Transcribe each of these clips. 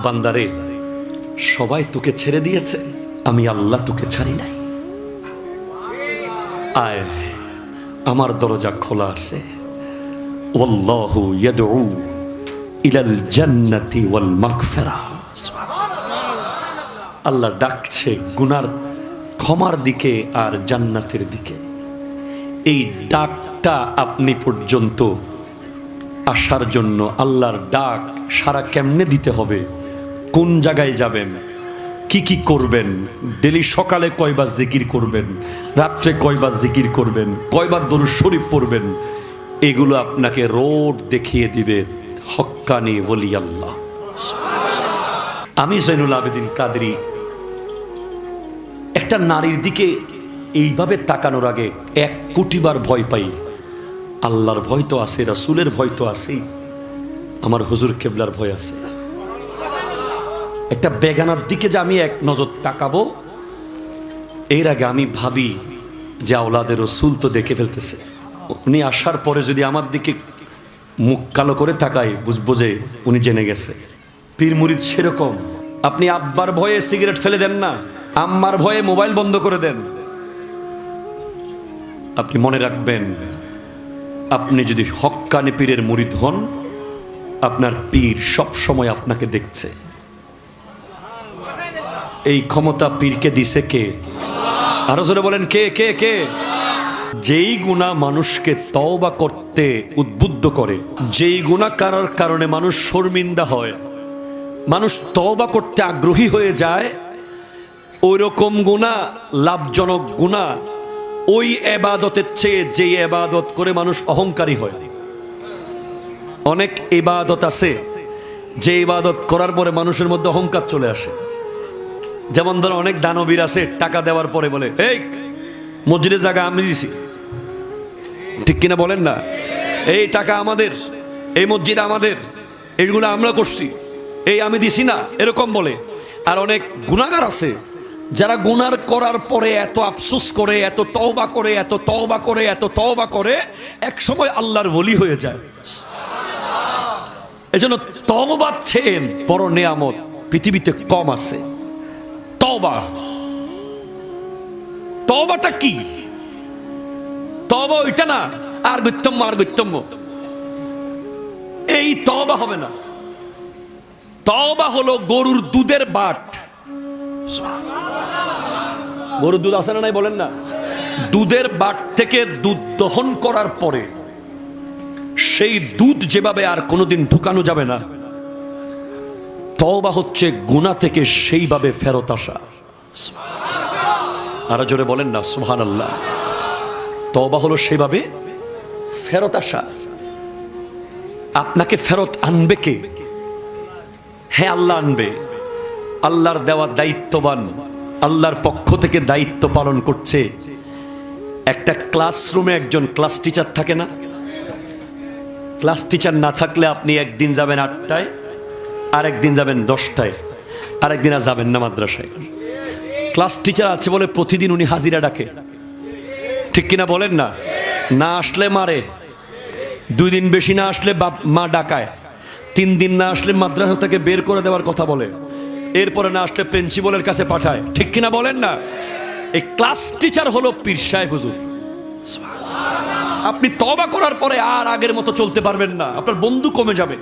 বান্দারে, সবাই তোকে ছেড়ে দিয়েছে, আমি আল্লাহ তোকে ছাড়ি নাই। আয়, আমার দরজা খোলা আছে। ওয়াল্লাহু ইয়াদউ ইলাল জান্নাতি ওয়াল মাগফিরাহ। আল্লাহ ডাকছে গুনার ক্ষমার দিকে আর জান্নাতের দিকে। এই ডাকটা আপনি পর্যন্ত আসার জন্য আল্লাহর ডাক সারা কেমনে দিতে হবে, কোন জায়গায় যাবেন, কি কি করবেন, ডেলি সকালে কয়বার জিকির করবেন, রাত্রে কয়বার জিকির করবেন, কয়বার দরুদ শরীফ পড়বেন, এগুলো আপনাকে রোড দেখিয়ে দিবে হক্কানি ওলি আল্লাহ। আমি জৈনুল আবেদিন কাদরি একটা নারীর দিকে এইভাবে তাকানোর আগে 1 কোটিবার ভয় পাই। আল্লাহর ভয় তো আছে, রাসূলের ভয় তো আছেই, আমার হুজুর কেবলার ভয় আছে। একটা বেগানার দিকে যে আমি এক নজর তাকাবো, এর আগে আমি ভাবি যে আওলাদের রাসূল তো দেখে ফেলতেছে, উনি আসার পরে যদি আমার দিকে মুখ কালো করে তাকায়, বুঝবো যে উনি জেনে গেছে। পীর মুরিদ সেরকম। আপনি আব্বার ভয়ে সিগারেট ফেলে দেন না, আম্মার ভয়ে মোবাইল বন্ধ করে দেন। আপনি মনে রাখবেন, আপনি যদি হক্কানি পীরের মুরিদ হন, আপনার পীর সব সময় আপনাকে দেখছে। এই ক্ষমতা পীরকে দিছে কে? আরো জোরে বলেন, কে কে কে? যেই গুনাহ মানুষকে তওবা করতে উদ্বুদ্ধ করে, যেই গুনাহ করার কারণে মানুষ শর্মিন্দা হয়, মানুষ তওবা করতে আগ্রহী হয়ে যায়, ওই রকম গুনাহ লাভজনক গুনাহ ওই ইবাদতের চেয়ে যে ইবাদত করে মানুষ অহংকারী হয়। অনেক ইবাদত আছে যে ইবাদত করার পরে মানুষের মধ্যে অহংকার চলে আসে। যেমন ধরো, অনেক দানবীর আছে টাকা দেওয়ার পরে বলে, এই মসজিদের জায়গা আমি দিছি, ঠিক কিনা বলেন না? এই টাকা আমাদের, এই মসজিদ আমাদের, এইগুলো আমরা করছি, এই আমি দিছি না, এরকম বলে। আর অনেক গুনাহগার আছে যারা গুনার করার পরে এত আফসোস করে, এত তওবা করে, এত তওবা করে, এত তওবা করে, এক সময় আল্লাহর ওলি হয়ে যায়। এজন্য তওবা ছেন বড় নেয়ামত পৃথিবীতে কম আছে। তওবা, তওবাটা কি? তওবা ওইটা না আর গত্যম্য, আর গত্যম্য, এই তওবা হবে না। তওবা হলো গরুর দুধের বাট। গরুর দুধ আছে না নাই বলেন না? দুধের বাট থেকে দুধ দহন করার পরে সেই দুধ যেভাবে আর কোনোদিন ঢুকানো যাবে না, তওবা হচ্ছে গুনাহ থেকে সেইভাবে ফেরত আসা। আরো জোরে বলেন না সুবহানাল্লাহ। তওবা হলো সেইভাবে ফেরত আসা। আপনাকে ফেরত আনবে কে? হ্যাঁ, আল্লাহ আনবে। আল্লাহর দেওয়া দায়িত্ববান, আল্লাহর পক্ষ থেকে দায়িত্ব পালন করছে। একটা ক্লাসরুমে একজন ক্লাস টিচার থাকে না? ক্লাস টিচার না থাকলে আপনি একদিন যাবেন 8টায়, আরেকদিন যাবেন 10টায়, আরেকদিন আর যাবেন না মাদ্রাসায়। ক্লাস টিচার আছে বলে প্রতিদিন উনি হাজিরা ডাকে, ঠিক কিনা বলেন না? না আসলে মারে, 2 দিন বেশি না আসলে মা ডাকায়, 3 দিন না আসলে মাদ্রাসা থেকে বের করে দেওয়ার কথা বলে, এরপরে না আসলে প্রিন্সিপালের কাছে পাঠায়, ঠিক কিনা বলেন না? এই ক্লাস টিচার হলো পীর সাহেব হুজুর। আপনি তওবা করার পরে আর আগের মতো চলতে পারবেন না। আপনার বন্ধু কমে যাবে,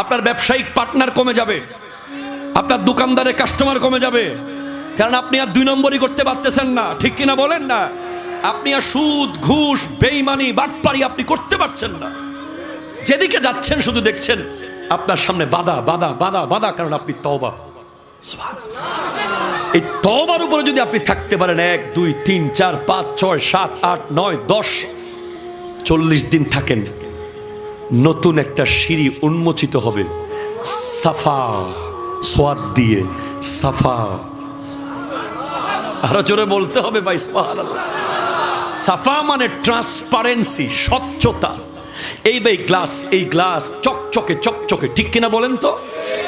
আপনার ব্যবসায়িক পার্টনার কমে যাবে, আপনার দোকানদারের কাস্টমার কমে যাবে, কারণ আপনি আর 2 নম্বরই করতে পারতেছেন না, ঠিক কিনা বলেন না? আপনি আর সুদ, ঘুষ, বেঈমানি, বাটপারি আপনি করতে পারছেন না। যেদিকে যাচ্ছেন শুধু দেখছেন আপনার সামনে বাধা, বাধা, বাধা, বাধা, কারণ আপনি তওবা। এই তওবার উপরে যদি আপনি থাকতে পারেন 1, 2, 3, 4, 5, 6, 7, 8, 9, 10, 40 দিন থাকেন, নতুন একটা সিঁড়ি উন্মোচিত হবে সাফা সোয়াদ দিয়ে। সাফা, আরো জোরে বলতে হবে ভাই সুবহানাল্লাহ। সাফা মানে ট্রান্সপারেন্সি, স্বচ্ছতা। এই ভাই গ্লাস, এই গ্লাস চকচকে চকচকে, ঠিক কিনা বলেন তো?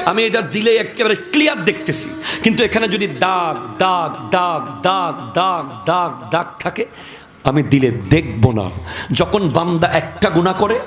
আমি এটা দিলে একেবারে ক্লিয়ার দেখতেছি, কিন্তু এখানে যদি দাগ দাগ দাগ দাগ দাগ দাগ দাগ থাকে, আমি দিলে দেখব না। যখন বান্দা একটা গুনাহ করে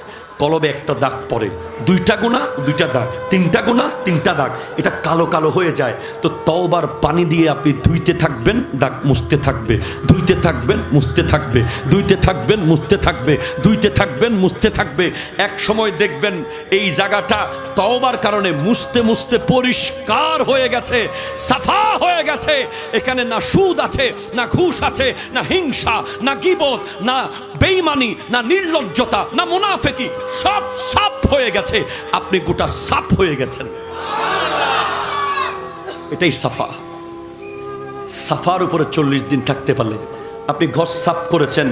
কলবে একটা দাগ পড়ে, দুইটা গুনাহ দুইটা দাগ, তিনটা গুনাহ তিনটা দাগ, এটা কালো কালো হয়ে যায়। তো তওবার পানি দিয়ে আপনি ধুইতে থাকবেন, দাগ মুছতে থাকবে, ধুইতে থাকবেন, মুছতে থাকবে, ধুইতে থাকবেন, মুছতে থাকবে, ধুইতে থাকবেন, মুছতে থাকবে। এক সময় দেখবেন এই জায়গাটা তওবার কারণে মুছতে মুছতে পরিষ্কার হয়ে গেছে, সাফা হয়ে গেছে। এখানে না সুদ আছে, না ঘুষ আছে, না হিংসা, না গীবত, না বেঈমানি, না নির্লজ্জতা, না মুনাফিকি, সব সাফ হয়ে গেছে। আপনি গোটা সাফ হয়ে গেছেন। এটাই সাফা। সাফার উপরে 40 দিন থাকতে পারলে আপনি ঘর সাফ করেছেন,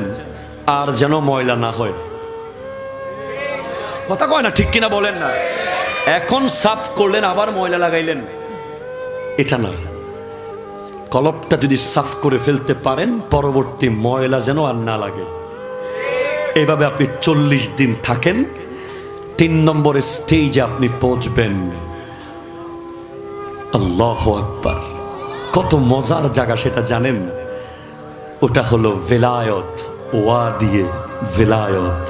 আর যেন ময়লা না হয়। কথা কয় না, ঠিক কিনা বলেন না? এখন সাফ করলেন আবার ময়লা লাগাইলেন, এটা না। কলবটা যদি সাফ করে ফেলতে পারেন, পরবর্তী ময়লা যেন আর না লাগে। এইভাবে আপনি 40 দিন থাকেন, 3 নম্বরের স্টেজে আপনি পৌঁছবেন। আল্লাহু আকবার, কত মজার জায়গা সেটা জানেন? ওটা হলো ভেলায়ত, ওয়াদিয়ে ভেলায়ত।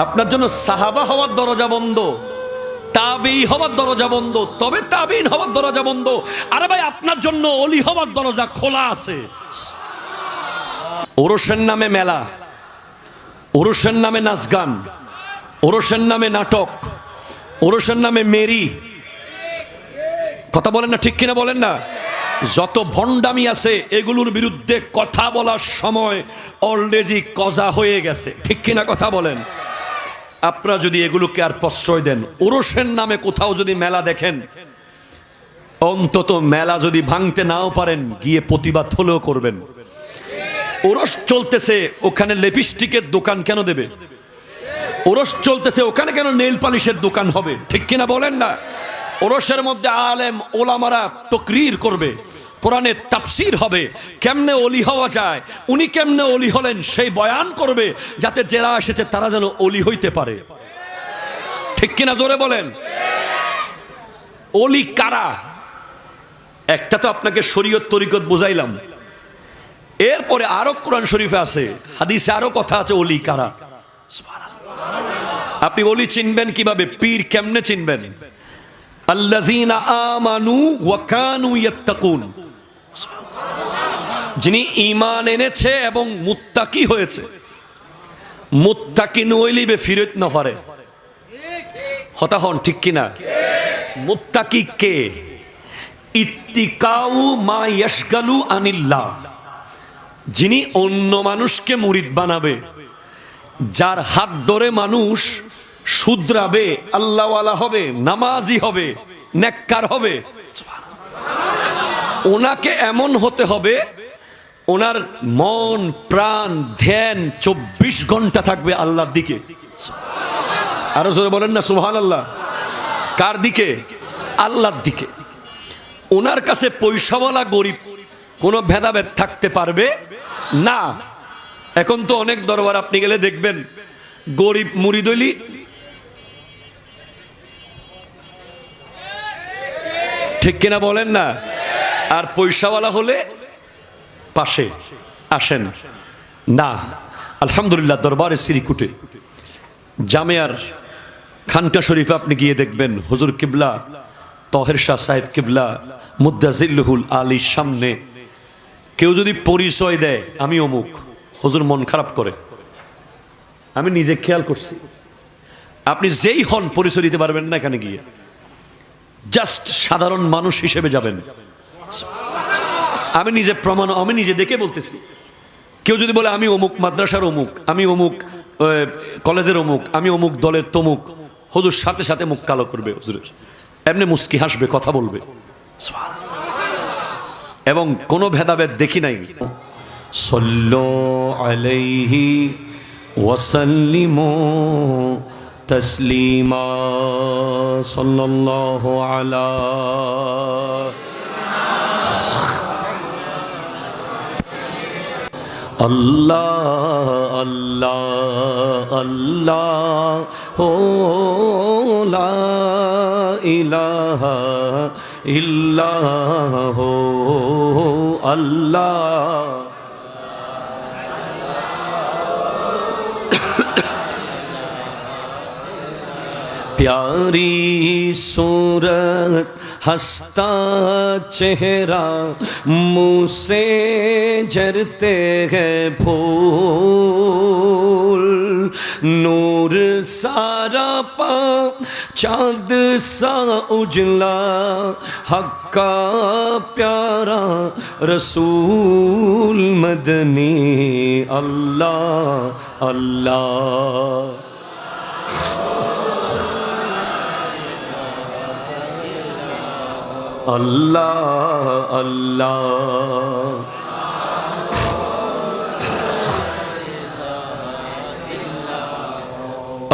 আপনার জন্য সাহাবা হওয়ার দরজা বন্ধ, তাবেঈ হওয়ার দরজা বন্ধ, তবে তাবেঈন হওয়ার দরজা বন্ধ। আরে ভাই, আপনার জন্য ওলি হওয়ার দরজা খোলা আছে। ওরসের নামে মেলা, ওরসের নামে নাচ গান, ওরসের নামে নাটক, ওরসের নামে মেরি। কথা বলেন না, ঠিক কিনা বলেন না? যত ভণ্ডামি আছে এগুলোর বিরুদ্ধে কথা বলার সময় অলরেডি কজা হয়ে গেছে, ঠিক কিনা কথা বলেন? আপনারা যদি এগুলোকে আর প্রশ্রয় দেন, ওরসের নামে কোথাও যদি মেলা দেখেন, অন্তত মেলা যদি ভাঙতে নাও পারেন, গিয়ে প্রতিবাদ হলেও করবেন। ওরস চলতেছে, ওখানে লিপস্টিকের দোকান কেন দেবে? ওরস চলতেছে, ওখানে কেন নেল পালিশের দোকান হবে? ঠিক কিনা বলেন না? ওরসের মধ্যে আলেম ওলামারা তাকরীর করবে, কোরআনের তাফসীর হবে, কেমনে ওলি হওয়া যায়, উনি কেমনে ওলি হলেন সেই বয়ান করবে, যাতে যারা এসেছে তারা যেন ওলি হইতে পারে। ঠিক কিনা জোরে বলেন? ওলি কারা? একটা তো আপনাকে শরীয়ত তরিকত বুঝাইলাম, এরপরে আরো কোরআন শরীফে আছে, হাদিসে আরো কথা আছে ওলি কারা। আপনি ওলি চিনবেন কিভাবে? পীর কেমনে চিনবেন? আল্লাযীনা আমানু ওয়া কানু ইয়াত্তাকুন, যিনি ঈমান এনেছে এবং মুত্তাকি হয়েছে। মুত্তাকি নইলিবে ফিরত না পারে। হতা হন, ঠিক কিনা? মুত্তাকি কে? ইত্তিকাউ মা ইয়াশগালু আনিল্লাহ, যিনি অন্য মানুষকে মুরিদ বানাবে, যার হাত ধরে মানুষ শুধরাবে, আল্লাহওয়ালা হবে, নামাজি হবে, নেককার হবে। ওনাকে এমন হতে হবে, ওনার মন প্রাণ ধ্যান 24 ঘন্টা থাকবে আল্লাহর দিকে। আরো জোরে বলেন না সুবহানাল্লাহ। কার দিকে? আল্লাহর দিকে। ওনার কাছে পয়সাওয়ালা গরিব কোনো ভেদাভেদ থাকতে পারবে না। এখন তো অনেক দরবার আপনি গেলে দেখবেন, গরিব মুরিদ হইলি ঠিক কিনা বলেন না, আর পয়সাওয়ালা হলে পাশে আসেন না। আলহামদুলিল্লাহ, দরবারে শ্রীকুটে জামিয়ার খানকা শরীফে আপনি গিয়ে দেখবেন, হুজুর কিবলা তহের শাহ সাহেব কিবলা মুদ্দাজিল্লুহুল আলীর সামনে কেউ যদি পরিচয় দেয় আমি অমুক, হুজুর মন খারাপ করে। আমি নিজে খেয়াল করছি, আপনি যেই হন পরিচয় দিতে পারবেন না এখানে গিয়ে, জাস্ট সাধারণ মানুষ হিসেবে যাবেন। আমি নিজে প্রমাণ, আমি নিজে দেখে বলতেছি। কেউ যদি বলে আমি অমুক মাদ্রাসার অমুক, আমি অমুক কলেজের অমুক, আমি অমুক দলের তমুক, হুজুর সাথে সাথে মুখ কালো করবে হুজুরের, এমনি মুস্কি হাসবে, কথা বলবে, এবং কোনো ভেদাভেদ দেখি নাই। সাল্লু আলাইহি ওয়াসাল্লিমু তাসলিমা, সাল্লাল্লাহু আলা আল্লাহ আল্লাহ আল্লাহ ও লা ইলাহা ইল্লাল্লাহ আল্লাহ। प्यारी सूरत हंसता चेहरा मुँह से झरते हैं फूल नूर सारा पा चाँद सा उजला हक्का प्यारा रसूल मदनी अल्लाह अल्लाह अल्लाह अल्लाह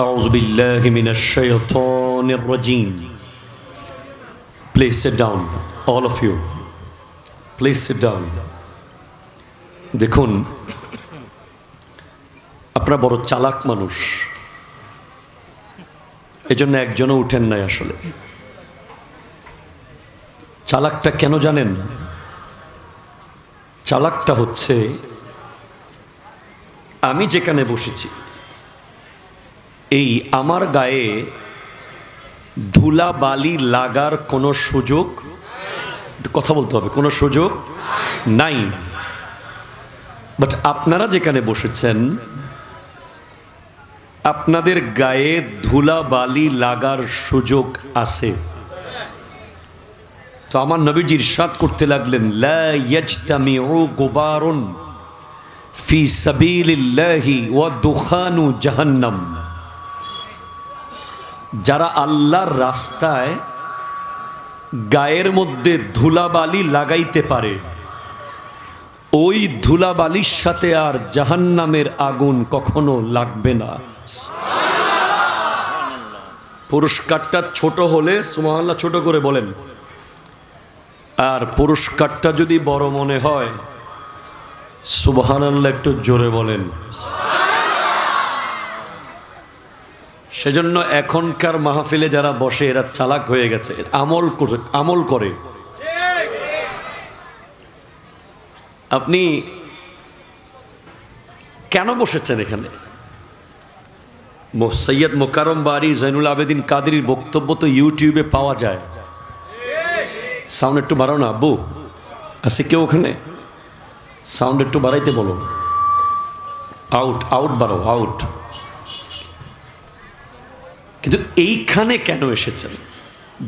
अऊज़ु बिल्लाहि मिनश शैतानिर रजीम Please sit down, all of you. Please sit down. দেখুন আপনারা বড় চালাক মানুষ, এজন্য একজনও উঠেন নাই। আসলে চালাকটা কেন জানেন? চালাকটা হচ্ছে আমি যেখানে বসেছি এই আমার গায়ে ধুলা বালি লাগার কোনো সুযোগ, কথা বলতে হবে, কোনো সুযোগ নাই। বাট আপনারা যেখানে বসেছেন আপনাদের গায়ে ধুলা বালি লাগার সুযোগ আছে। তো আমার নবীজি ইরশাদ করতে লাগলেন, লা ইয়াজতামিউ গুবারুন ফি সাবিলিল্লাহি ওয়া দুখানু জাহান্নাম। যারা আল্লাহর রাস্তায় গায়ের মধ্যে ধুলাবালি লাগাইতে পারে ওই ধুলাবালির সাথে আর জাহান্নামের আগুন কখনো লাগবে না। পুরস্কারটা ছোট হলে সুবহানাল্লাহ ছোট করে বলেন, আর পুরস্কারটা যদি বড় মনে হয় সুবহানাল্লাহ একটু জোরে বলেন। সেজন্য এখনকার মাহফিলে যারা বসে এরা চালাক হয়ে গেছে, আমল করে। আপনি কেন বসেছেন এখানে? সৈয়দ মোকাররম বারী জৈনুল আবেদিন কাদেরীর বক্তব্য তো ইউটিউবে পাওয়া যায়। সাউন্ড একটু বাড়াও না আব্বু, আছে কেউ ওখানে? সাউন্ড একটু বাড়াইতে বলো। আউট আউট বাড়াও, আউট। কিন্তু এইখানে কেন এসেছেন?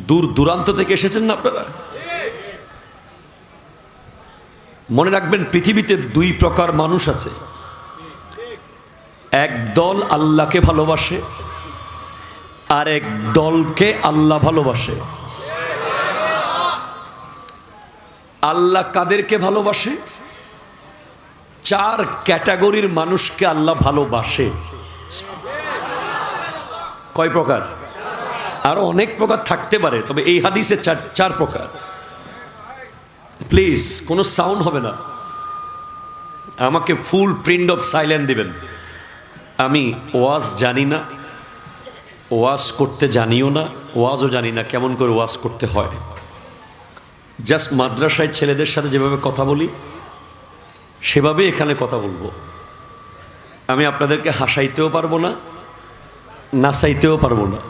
দূর দূরান্ত থেকে এসেছেন না আপনারা? মনে রাখবেন পৃথিবীতে দুই প্রকার মানুষ আছে। এক দল আল্লাহকে ভালোবাসে আর এক দলকে আল্লাহ ভালোবাসে। আল্লাহ কাদেরকে ভালোবাসে? চার ক্যাটাগরির মানুষকে আল্লাহ ভালোবাসে। কয় প্রকার? আরো অনেক প্রকার থাকতে পারে, তবে এই হাদিসে চার প্রকার। প্লিজ কোনো সাউন্ড হবে না, আমাকে ফুল প্রিন্ট অফ সাইলেন্ট দিবেন। আমি ওয়াজ জানি না, ওয়াজ করতে জানিও না, ওয়াজও জানি না কেমন করে ওয়াজ করতে হয়। জাস্ট মাদ্রাসায় ছেলেদের সাথে যেভাবে কথা বলি সেভাবে এখানে কথা বলবো। আমি আপনাদেরকে হাসাইতেও পারবো না, নাচাইতেও পারবো না।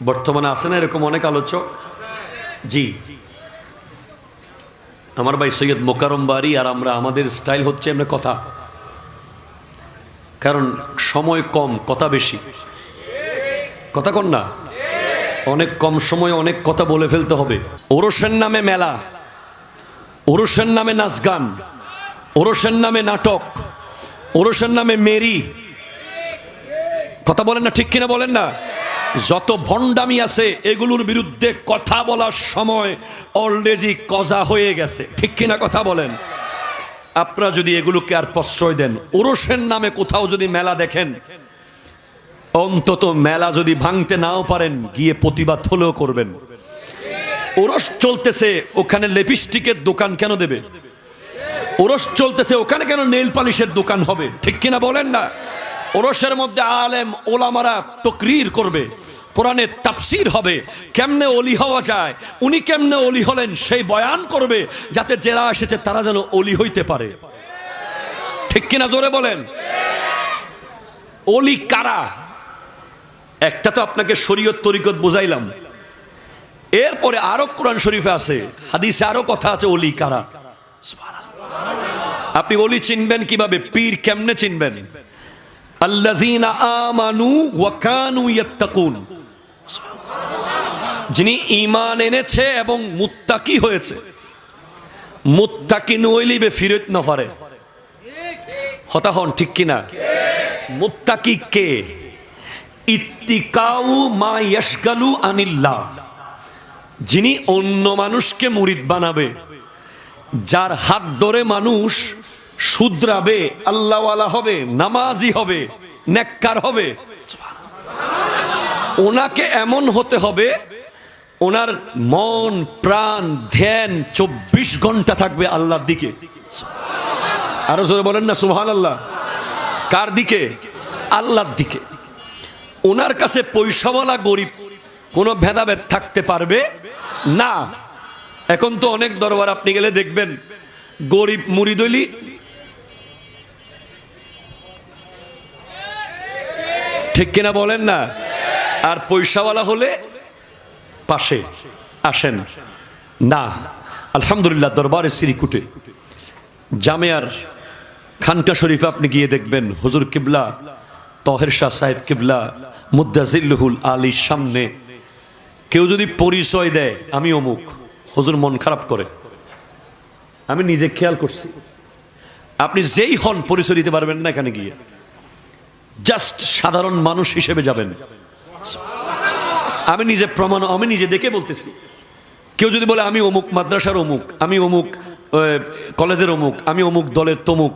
বর্তমানে আছে না এরকম অনেক আলোচক? জি, আমার ভাই সৈয়দ মোকাররম বারী আর আমরা, আমাদের স্টাইল হচ্ছে আমরা কথা, কারণ সময় কম কথা বেশি। কথা কন না? অনেক কম সময় অনেক কথা বলে ফেলতে হবে। ওরসের নামে মেলা, ওরসের নামে নাচ গান, ওরসের নামে নাটক, ওরসের নামে মেরি। কথা বলেন না, ঠিক কিনা বলেন না? যত ভণ্ডামি আছে এগুলোর বিরুদ্ধে কথা বলার সময় অলরেডি কজা হয়ে গেছে, ঠিক কিনা কথা বলেন? আপনারা যদি এগুলোকে আর প্রশ্রয় দেন, ওরসের নামে কোথাও যদি মেলা দেখেন, অন্তত মেলা যদি ভাঙতে নাও পারেন গিয়ে প্রতিবাদ হলেও করবেন। ওরস চলতেছে, ওখানে লিপস্টিকের দোকান কেন দেবে? ওরস চলতেছে, ওখানে কেন নেইল পালিশের দোকান হবে? ঠিক কিনা বলেন না? ওরসের মধ্যে আলেম ওলামারা তাকরীর করবে, কোরআনের তাফসীর হবে, কেমনে ওলি হওয়া যায়, উনি কেমনে ওলি হলেন সেই বয়ান করবে, যাতে যারা এসেছে তারা যেন ওলি হইতে পারে। ঠিক কিনা জোরে বলেন? ওলি কারা? একটা তো আপনাকে শরীয়ত তরিকত বুঝাইলাম, এরপরে আরো কোরআন শরীফে আছে, হাদিসে আরো কথা আছে ওলি কারা। আপনি ওলি চিনবেন কিভাবে, পীর কেমনে চিনবেন? আল্লাযীনা আমানু ওয়া কানু ইয়াত্তাকুন, যিনি ঈমান এনেছে এবং মুত্তাকি হয়েছে। মুত্তাকি নইলিবে ফিরত না পারে, কথা হন ঠিক কিনা? মুত্তাকি কে? ইত্তিকাউ মা ইয়াশগালু আনিল্লাহ, যিনি অন্য মানুষকে মুরিদ বানাবে, যার হাত ধরে মানুষ শুধরাবে, আল্লাহওয়ালা হবে, নামাজি হবে, নেককার হবে। ওনাকে এমন হতে হবে ওনার মন প্রাণ ধ্যান 24 ঘন্টা থাকবে আল্লাহর দিকে। আরো জোরে বলেন না সুবহানাল্লাহ। কার দিকে? আল্লাহর দিকে। ওনার কাছে পয়সাওয়ালা গরিব কোনো ভেদাভেদ থাকতে পারবে না। এখন তো অনেক দরবার আপনি গেলে দেখবেন গরিব মুরিদ হইলি ঠিক কিনা বলেন না, আর পয়সাওয়ালা হলে পাশে আসেন না। আলহামদুলিল্লাহ, দরবারে শ্রীকুটে জামিয়ার খানকা শরীফে আপনি গিয়ে দেখবেন হুজুর কিবলা তহের শাহ সাহেব কিবলা মুদ্দাজিল্লুহুল আলীর সামনে কেউ যদি পরিচয় দেয় আমি অমুক, হুজুর মন খারাপ করে। আমি নিজে খেয়াল করছি, আপনি যেই হন পরিচয় দিতে পারবেন না এখানে গিয়ে, জাস্ট সাধারণ মানুষ হিসেবে যাবেন। আমি নিজে প্রমাণ, আমি নিজে দেখে বলতেছি। কেউ যদি বলে আমি অমুক মাদ্রাসার অমুক, আমি অমুক কলেজের অমুক, আমি অমুক দলের তমুক,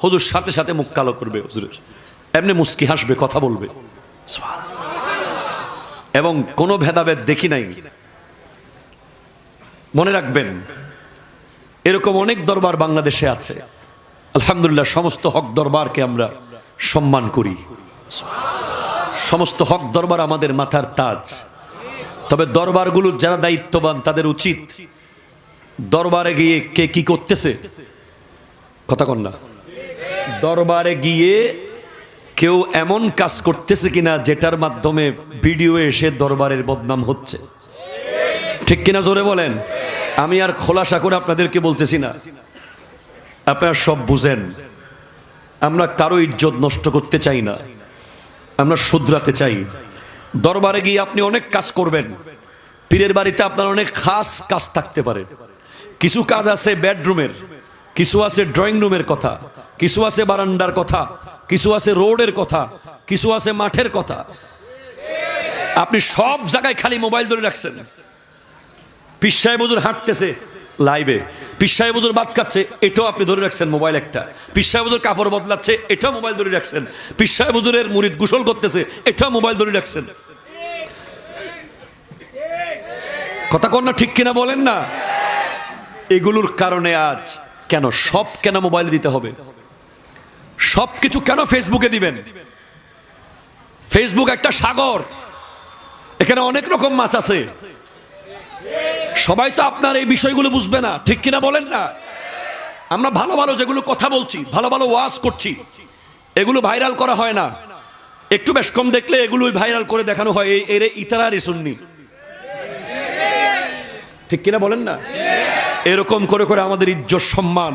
হুজুর সাথে সাথে মুখ কালো করবে, হুজুরের এমনি মুস্কি হাসবে, কথা বলবে, এবং কোনো ভেদাভেদ দেখি নাই। মনে রাখবেন এরকম অনেক দরবার বাংলাদেশে আছে। আলহামদুলিল্লাহ, সমস্ত হক দরবারকে আমরা সম্মান করি, সমস্ত হক দরবার আমাদের মাথার তাজ। তবে দরবারগুলোর যারা দায়িত্ববান তাদের উচিত দরবারে গিয়ে কে কি করতেছে, কথা কন না, দরবারে গিয়ে কেউ এমন কাজ করতেছে কিনা যেটার মাধ্যমে ভিডিও এসে দরবারের বদনাম হচ্ছে, ঠিক কিনা জোরে বলেন। আমি আর খোলাসা করে আপনাদেরকে বলতেছি না, আপনারা সব বুঝেন। আমরা কারো ইজ্জত নষ্ট করতে চাই না, আমরা শুধরাতে চাই। দরবারে গিয়ে আপনি অনেক কাজ করবেন, পীরের বাড়িতে আপনার অনেক খাস কাজ থাকতে পারে। কিছু কাজ আছে বেডরুমের, কিছু আছে ড্রয়িং রুমের কথা, কিছু আছে বারান্দার কথা, কিছু আছে রোডের কথা, কিছু আছে মাঠের কথা। আপনি সব জায়গায় খালি মোবাইল ধরে রাখছেন। পীর সাহেব হুজুর হাঁটতেছে লাইভে, পীর সাহেব হুজুর ভাত খাচ্ছে, এটাও আপনি ধরে রাখছেন মোবাইল একটা। পীর সাহেব হুজুর কাপড় বদলাচ্ছে, এটাও মোবাইল ধরে রাখছেন। পীর সাহেব হুজুরের মুরিদ গোসল করতেছে, এটাও মোবাইল ধরে রাখছেন। কথা কন না, ঠিক কিনা বলেন না। এগুলোর কারণে আজ কেন সব কেন মোবাইলে দিতে হবে? সবকিছু কেন ফেসবুকে দিবেন? ফেসবুক একটা সাগর, এখানে অনেক রকম মাছ আছে। সবাই তো আপনার এই বিষয়গুলো বুঝবে না, ঠিক কিনা বলেন না। আমরা ভালো ভালো যেগুলো কথা বলছি, ভালো ভালো ওয়াজ করছি, এগুলো ভাইরাল করা হয় না। একটু বেশ কম দেখলে এগুলোই ভাইরাল করে দেখানো হয়, এর ইতারারি সুন্নি, ঠিক কিনা বলেন না। এরকম করে করে আমাদের ইজ্জত সম্মান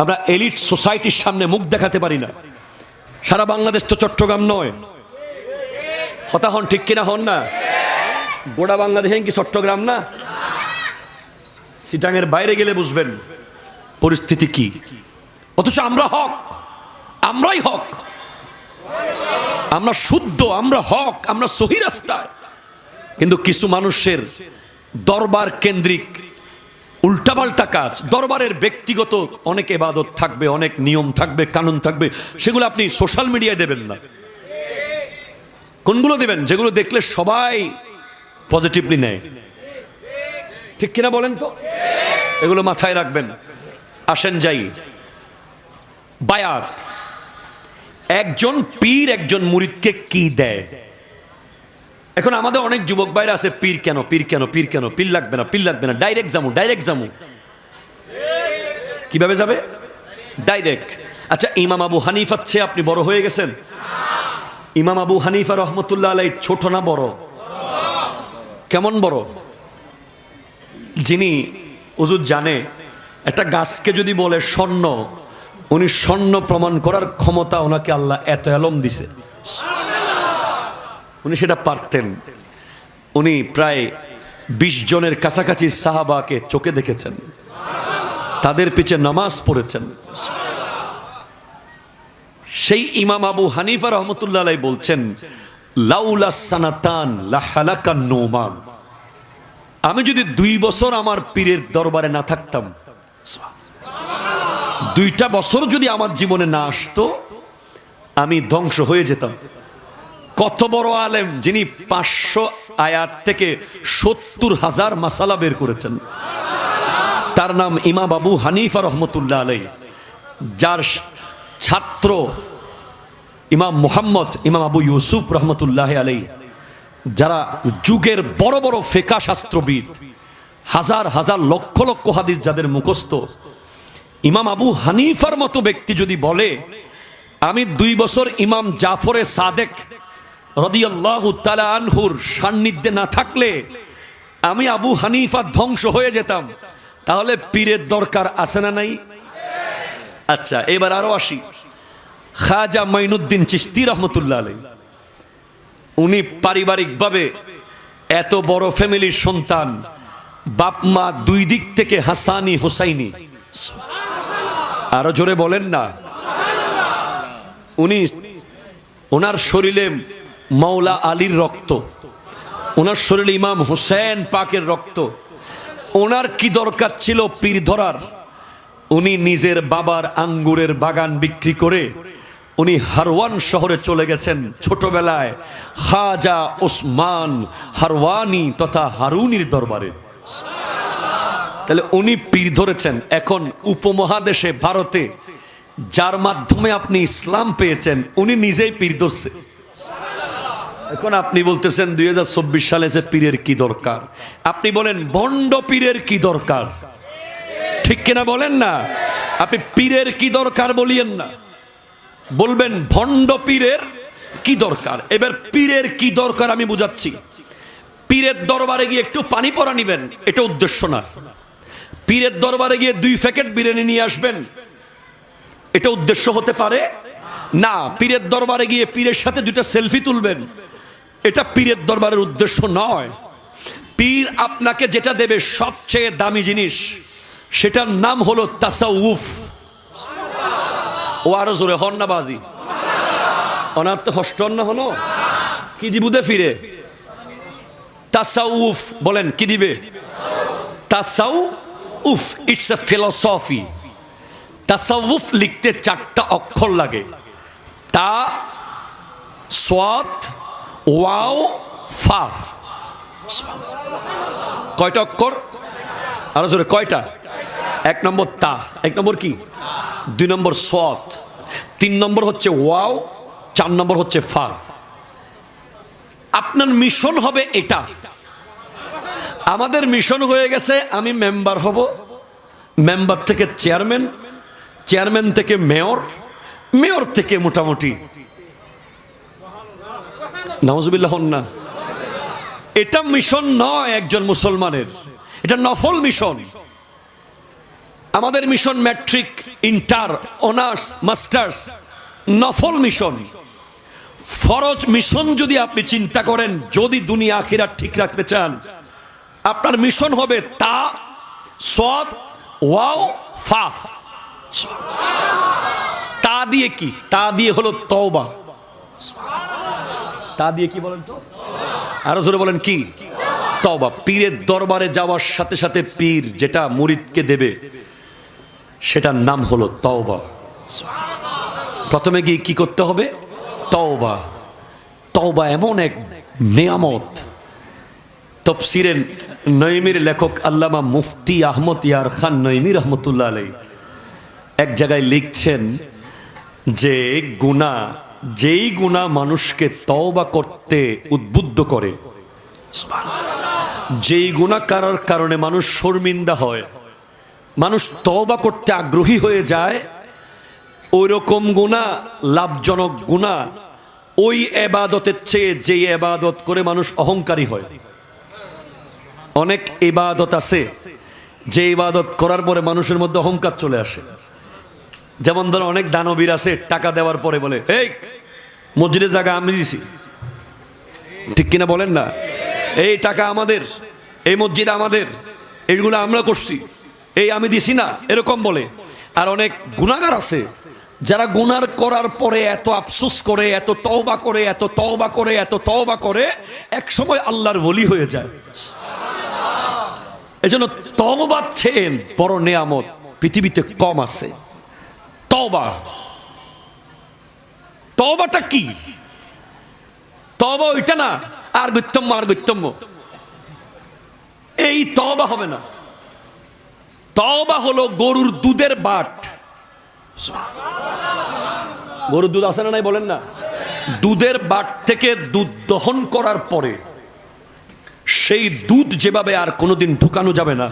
আমরা এলিট সোসাইটির সামনে মুখ দেখাতে পারি না। সারা বাংলাদেশ তো চট্টগ্রাম নয়, হতা হন, ঠিক কিনা হন না। গোটা বাংলাদেশে কি চট্টগ্রাম না? সিটাঙের বাইরে গেলে বুঝবেন পরিস্থিতি কি। অথচ আমরা হক, আমরাই হক, আমরা শুদ্ধ, আমরা হক, আমরা সহি রাস্তায়। কিন্তু কিছু মানুষের দরবার কেন্দ্রিক উল্টাপাল্টা কাজ। দরবারের ব্যক্তিগত অনেক ইবাদত থাকবে, অনেক নিয়ম থাকবে, কানুন থাকবে, সেগুলো আপনি সোশ্যাল মিডিয়ায় দেবেন না। কোনগুলো দেবেন? যেগুলো দেখলে সবাই পজিটিভলি নেয়, ঠিক কিনা বলেন তো। এগুলো মাথায় রাখবেন। আসেন যাই বায়াত। একজন পীর একজন মুরিদকে কি দেয়? এখন আমাদের অনেক যুবক ভাইরা আছে, পীর কেন, পীর কেন, পীর কেন, পীর লাগবে না, পীর লাগবে না, ডাইরেক্ট জামু, ডাইরেক্ট জামু। কিভাবে যাবে? ডাইরেক্ট। আচ্ছা, ইমাম আবু হানিফার চেয়ে আপনি বড় হয়ে গেছেন? ইমাম আবু হানিফা রহমতুল্লাহ আলাই ছোট না বড়? কেমন বড়? যিনি হুজুর জানে একটা গাছকে যদি বলে স্বর্ণ, উনি স্বর্ণ প্রমাণ করার ক্ষমতা ওনাকে আল্লাহ এত এলম দিছে, উনি সেটা পারতেন। উনি প্রায় 20 জনের কাছাকাছি সাহাবাকে চোখে দেখেছেন, তাদের পিছে নামাজ পড়েছেন। সেই ইমাম আবু হানিফা রহমতুল্লাহ আলাইহি বলছেন, লাউলা সানাতান লাহালাকান নুমান, আমি যদি 2 বছর আমার পীরের দরবারে না থাকতাম, 2টা বছর যদি আমার জীবনে না আসতো, আমি ধ্বংস হয়ে যেতাম। কত বড় আলেম, যিনি 500 আয়াত থেকে 70,000 মাসালা বের করেছেন। তার নাম ইমাম আবু হানিফা রহমতুল্লাহ আলাইহি, যার ছাত্র ইমাম মুহাম্মদ, ইমাম আবু ইউসুফ রহমতুল্লাহ আলাইহি, যারা যুগের বড় বড় ফিকহ শাস্ত্রবিদ, হাজার হাজার লক্ষ লক্ষ হাদিস যাদের মুখস্থ, ইমাম আবু হানিফার মতো ব্যক্তি যদি বলে আমি 2 বছর ইমাম জাফরে সাদেক রাদিয়াল্লাহু তাআলা আনহুর সান্নিধ্যে না থাকলে আমি আবু হানিফা ধ্বংস হয়ে যেতাম, তাহলে পীরের দরকার আছে না নাই? আচ্ছা, এবার আরো আসি, খাজা মাইনুদ্দিন চিশতি রহমতুল্লাহ আলাইহি, উনি পারিবারিকভাবে এত বড় ফ্যামিলির সন্তান, বাপ মা 2 দিক থেকে হাসানি হুসাইনি। আরো জোরে বলেন না। উনি, ওনার শরীরে মাওলা আলীর রক্ত, ওনার শরীরে ইমাম হুসেন পাকের রক্ত। ওনার কি দরকার ছিল পীর ধরার? উনি নিজের বাবার আঙ্গুরের বাগান বিক্রি করে উনি হারওয়ান শহরে চলে গেছেন ছোটবেলায় খাজা ওসমান হারওয়ানি তথা হারুনির দরবারে। তাহলে উনি পীর ধরেছেন। এখন উপমহাদেশে ভারতে যার মাধ্যমে আপনি ইসলাম পেয়েছেন, উনি নিজেই পীর ধরছে। এখন আপনি বলতেছেন 2024 সালে যে পীরের কি দরকার? আপনি বলেন ভণ্ড পীরের কি দরকার? ঠিক কিনা বলেন না? আপনি পীরের কি দরকার বলিয়েন না, বলবেন ভণ্ড পীরের কি দরকার। এবার পীরের কি দরকার আমি বুঝাচ্ছি। পীরের দরবারে গিয়ে একটু পানি পরা নিবেন, এটা উদ্দেশ্য না। পীরের দরবারে গিয়ে 2 প্যাকেট বিরিয়ানি নিয়ে আসবেন, এটা উদ্দেশ্য হতে পারে না। পীরের দরবারে গিয়ে পীরের সাথে 2টা সেলফি তুলবেন, এটা পীরের দরবারের উদ্দেশ্য নয়। পীর আপনাকে যেটা দেবে সবচেয়ে দামি জিনিস, সেটার নাম হলো তাসাউফ। ও আরো জোরে হন না বাজি, অনার তো হস্টন না হলো কি দিবুদে ফিরে। তাসাউফ বলেন কি দিবে? তাসাউফ, ইটস এ ফিলোসফি। তাসাউফ লিখতে 4টা অক্ষর লাগে, তা সাদ ওয়াও ফা। কয়টা অক্ষর? আরো জোরে কয়টা? 1 নম্বর তা, 1 নম্বর কি, 2 নম্বর সাদ, 3 নম্বর হচ্ছে ওয়াও, 4 নম্বর হচ্ছে ফা। আপনার মিশন হবে এটা। আমাদের মিশন হয়ে গেছে আমি মেম্বার হব, মেম্বার থেকে চেয়ারম্যান, চেয়ারম্যান থেকে মেয়র, মেয়র থেকে মোটামুটি নাউজুবিল্লাহ না। এটা মিশন নয় একজন মুসলমানের, এটা নফল মিশন। আমাদের mission matric, inter, honours, masters, নফল মিশন। ফরজ মিশন যদি আপনি চিন্তা করেন, যদি দুনিয়া আখিরাত ঠিক রাখতে চান, আপনার মিশন হবে তা সাদ ওয়াও ফা। তা দিয়ে কি? তা দিয়ে হলো তওবা। তা দিয়ে কি বলেন তো? আরো জোরে বলেন কি? তওবা। পীরের দরবারে যাওয়ার সাথে সাথে পীর যেটা মুরিদকে দেবে, সেটার নাম হলো তওবা। প্রথমে গিয়ে কি করতে হবে? তওবা। তওবা এমন এক নিয়ামত। তাফসীরে নঈমীর লেখক আল্লামা মুফতি আহমদ ইয়ার খান নঈমী রহমতুল্লাহ আলাইহি এক জায়গায় লিখছেন যে গুনাহ, যেই গুনাহ মানুষকে তওবা করতে উদ্বুদ্ধ করে, যেই গুনাহ করার কারণে মানুষ শর্মিন্দা হয়, মানুষ তওবা করতে আগ্রহী হয়ে যায়, ওই রকম গুনাহ, লাভজনক গুনাহ ওই ইবাদতের চেয়ে যে ইবাদত করে মানুষ অহংকারী হয়। অনেক ইবাদত আছে যে ইবাদত করার পরে মানুষের মধ্যে অহংকার চলে আসে। যেমন ধরো অনেক দানবীর আছে টাকা দেওয়ার পরে বলে, এই মসজিদের জায়গা আমি দিছি, ঠিক কিনা বলেন না? এই টাকা আমাদের, এই মসজিদ আমাদের, এইগুলো আমরা করছি, এই আমি দিছি না, এরকম বলে। আর অনেক গুনাহগার আছে যারা গুনার করার পরে এত আফসোস করে, এত তওবা করে, এত তওবা করে, এত তওবা করে, এক সময় আল্লাহর ওলি হয়ে যায়। এজন্য তওবা চেয়ে বড় নেয়ামত পৃথিবীতে কম আছে। তওবা, তওবাটা কি? তওবা ওইটা না আর গত্যম্য আর গত্যম্য, এই তওবা হবে না। তওবা হলো গরুর দুধের বাট। গরুর দুধ আছে না নাই বলেন না? দুধের বাট থেকে দুধ দহন করার পরে সেই দুধ যেভাবে আর কোনোদিন ঢুকানো যাবে না,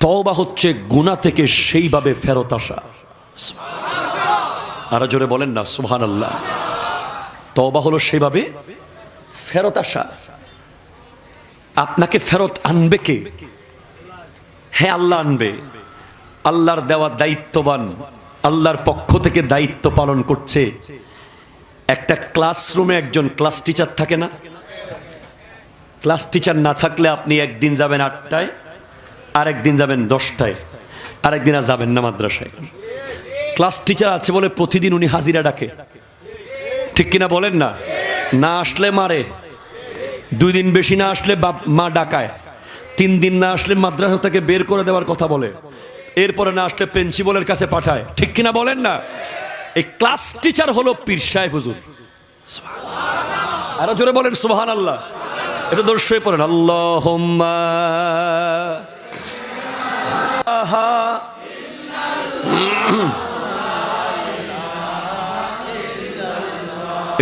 তওবা হচ্ছে গুনাহ থেকে সেইভাবে ফেরত আসা। আরো জোরে বলেন না সুবহানাল্লাহ। তওবা হলো সেইভাবে ফেরত আসা। আপনাকে ফেরত আনবে কে? হ্যাঁ, আল্লাহ আনবে। আল্লাহর দেওয়া দায়িত্ববান, আল্লাহর পক্ষ থেকে দায়িত্ব পালন করছে। একটা ক্লাসরুমে একজন ক্লাস টিচার থাকে না? ক্লাস টিচার না থাকলে আপনি একদিন যাবেন 8টায়, আরেকদিন যাবেন 10টায়, আরেকদিন আর যাবেন না মাদ্রাসায়। ক্লাস টিচার আছে বলে প্রতিদিন উনি হাজিরা ডাকে, ঠিক কিনা বলেন না? না আসলে মারে, 2 দিন বেশি না আসলে মা ডাকায়, 3 দিন না আসলে মাদ্রাসা থেকে বের করে দেওয়ার কথা বলে, এরপরে না আসলে প্রিন্সিপালের কাছে পাঠায়, ঠিক কিনা বলেন না? এই ক্লাস টিচার হলো পীর সাহেব হুজুর। আরো জোরে বলেন সুবহানাল্লাহ। এটা দর্শয়ে পড়েন আল্লাহুম্মা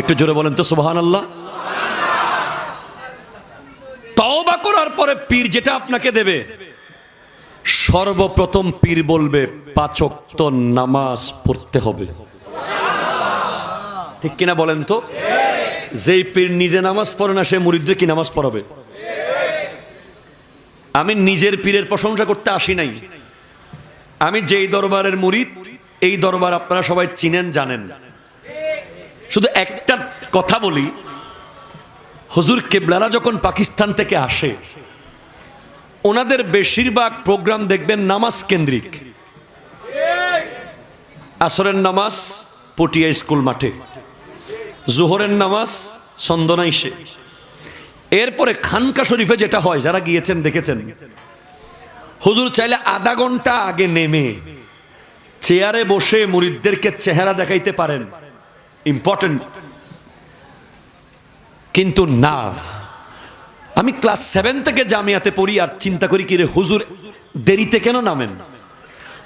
একটু জোরে বলেন তো সুবহানাল্লাহ। তওবা করার পরে পীর যেটা আপনাকে দেবে, সর্বপ্রথম পীর বলবে 5 ওয়াক্ত নামাজ পড়তে হবে, ঠিক কিনা বলেন তো? যেই পীর নিজে নামাজ পড়ে না সে মুরিদদের কি নামাজ পড়াবে? আমি নিজের পীরের প্রশংসা করতে আসি নাই। আমি যেই দরবারের মুরিদ, এই দরবার আপনারা সবাই চিনেন জানেন। শুধু একটা কথা বলি, হুজুর কেবলারা যখন পাকিস্তান থেকে আসে, ওনাদের বেশিরভাগ প্রোগ্রাম দেখবেন নামাজ কেন্দ্রিক। আসরের নামাজ পটিয়া স্কুল মাঠে, জোহরের নামাজ চন্দনাইশে, এরপরে খানকা শরীফে যেটা হয়, যারা গিয়েছেন দেখেছেন, হুজুর চাইলে আধা ঘন্টা আগে নেমে চেয়ারে বসে মুরিদদেরকে চেহারা দেখাইতে পারেন, ইম্পর্টেন্ট। কিন্তু না, আমি ক্লাস 7 থেকে জামিয়াতে পড়ি আর চিন্তা করি কি রে হুজুর দেরিতে কেন নামেন?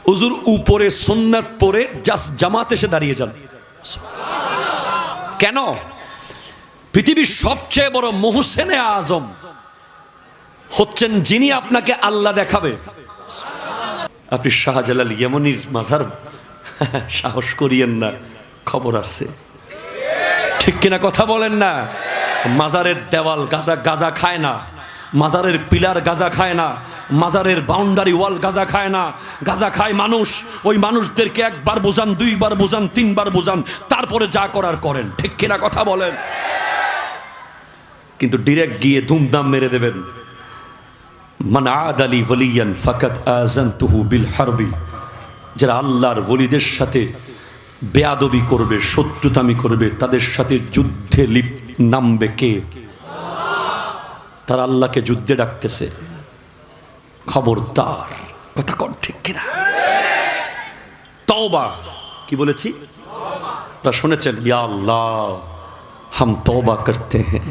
হুজুর উপরে সুন্নাত পড়ে জাস্ট জামাত এসে দাঁড়িয়ে যান। কেন? পৃথিবীর সবচেয়ে বড় মুহসিনে আজম হচ্ছেন যিনি আপনাকে আল্লাহ দেখাবে। আপনি শাহজালাল ইয়ামানির মাজার সাহস করিয়েন না, খবর আছে, ঠিক কিনা কথা বলেন না? মাজারের দেওয়াল গাজা খায় না, মাজারের পিলার গাজা খায় না, মাজারের বাউন্ডারি ওয়াল গাজা খায় না। গাজা খায় মানুষ। ওই মানুষদেরকে 1 বার বোঝান, 2 বার বোঝান, 3 বার বোঝান, তারপরে যা করার করেন, ঠিক কিনা কথা বলেন? কিন্তু ডিরেক্ট গিয়ে ধুমধাম মেরে দেবেন। মান আদালি ওয়ালিয়ান ফাকাত আযানতুহু বিল হারবি। যারা আল্লাহর ওলিদের সাথে বেয়াদবি করবে, শত্রুতামি করবে, তাদের সাথে যুদ্ধে নামবে কে? তারা আল্লাহকে যুদ্ধে ডাকতেছে। খবরদার, কথা কর, ঠিক কিনা? তওবা কি বলেছি? আপনারা শুনেছেন, ইয়া আল্লাহ হাম তওবা করতে হ্যাঁ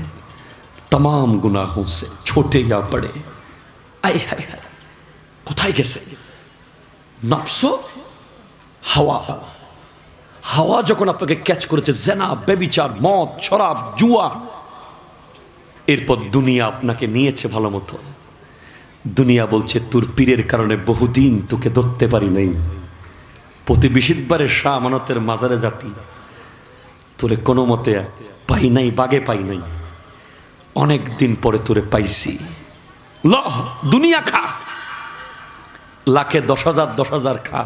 तमाम गुनाहों से छोटे या बड़े। আয় হায় হায়, কোথায় গেছে নফস? হাওয়া। হাওয়া যখন আপনাকে ক্যাচ করেছে, জেনা, বেবিচার, মদ, শরাব, জুয়া, এরপর দুনিয়া আপনাকে নিয়েছে ভালো মতো। দুনিয়া বলছে তোর পীরের কারণে বহুদিন তোকে ধরতে পারি নাই, প্রতি 20 বারে শাহ আমানতের মাজারে জাতি, তোরে কোনো মতে পাই নাই, বাগে পাই নাই, অনেক দিন পরে তোরে পাইছি, ল দুনিয়া খা, লাখে 10,000 10,000 খা।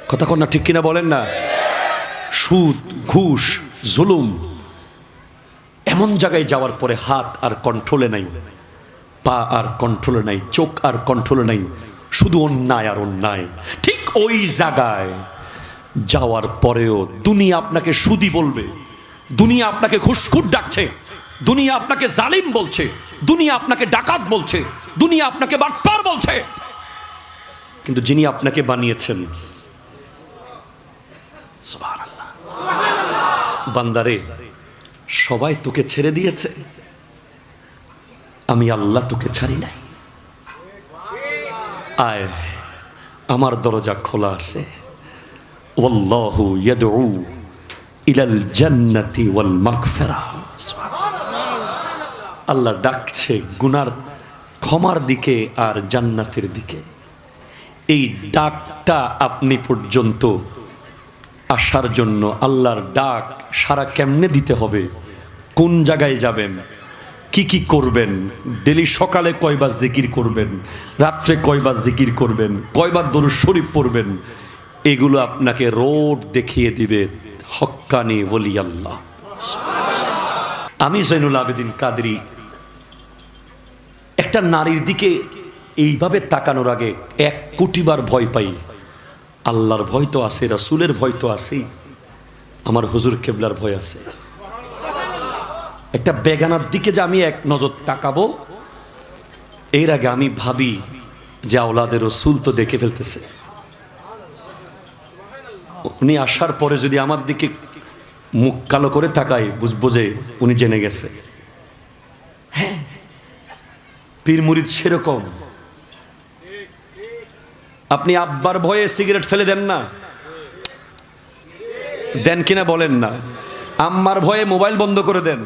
কথা কন না, ঠিক কিনা বলেন না? সুদ, ঘুষ, জুলুম, এমন জায়গায় যাওয়ার পরে হাত আর কন্ট্রোলে নাই, পা আর কন্ট্রোলে নাই, চোখ আর কন্ট্রোলে নাই, শুধু অন্যায় আর অন্যায়। ঠিক ওই জায়গায় যাওয়ার পরেও দুনিয়া আপনাকে সুদি বলবে, দুনিয়া আপনাকে ঘুষখোর ডাকছে, দুনিয়া আপনাকে জালিম বলছে, দুনিয়া আপনাকে ডাকাত বলছে, দুনিয়া আপনাকে বাটপার বলছে, কিন্তু যিনি আপনাকে বানিয়েছেন, সুবহানাল্লাহ, বান্দারে সবাই তোকে ছেড়ে দিয়েছে, আমি আল্লাহ তোকে ছাড়ি নাই, আয় আমার দরজা খোলা আছে। ওয়াল্লাহু ইয়াদউ ইলাল জান্নাতি ওয়াল মাগফিরাহ। আল্লাহ ডাকছে গুনার ক্ষমার দিকে আর জান্নাতের দিকে। এই ডাকটা আপনি পর্যন্ত আসার জন্য আল্লাহর ডাক সারা কেমনে দিতে হবে, কোন জায়গায় যাবেন, কি কি করবেন, ডেলি সকালে কয়বার জিকির করবেন, রাত্রে কয়বার জিকির করবেন, কয়বার দরুদ শরীফ পড়বেন, এগুলো আপনাকে রোড দেখিয়ে দিবে হক্কানি ওলি আল্লাহ। আমি জৈনুল আবেদিন কাদরি একটা নারীর দিকে এইভাবে তাকানোর আগে 1 কোটি বার ভয় পাই। আল্লাহর ভয় তো আছে, রাসূলের ভয় তো আছেই, আমার হুজুর কেবলার ভয় আছে। একটা বেগানার দিকে যে আমি এক নজর তাকাবো, এর আগে আমি ভাবি যে আওলাদের রাসূল তো দেখে ফেলতেছে, উনি আসার পরে যদি আমার দিকে মুখ কালো করে তাকাই, বুঝবো যে উনি জেনে গেছে। হ্যাঁ, পীর মুরিদ সেরকম। আপনি আব্বার ভয়ে সিগারেট ফেলে দেন না, দেন কিনা বলেন না? আম্মার ভয়ে মোবাইল বন্ধ করে দেন।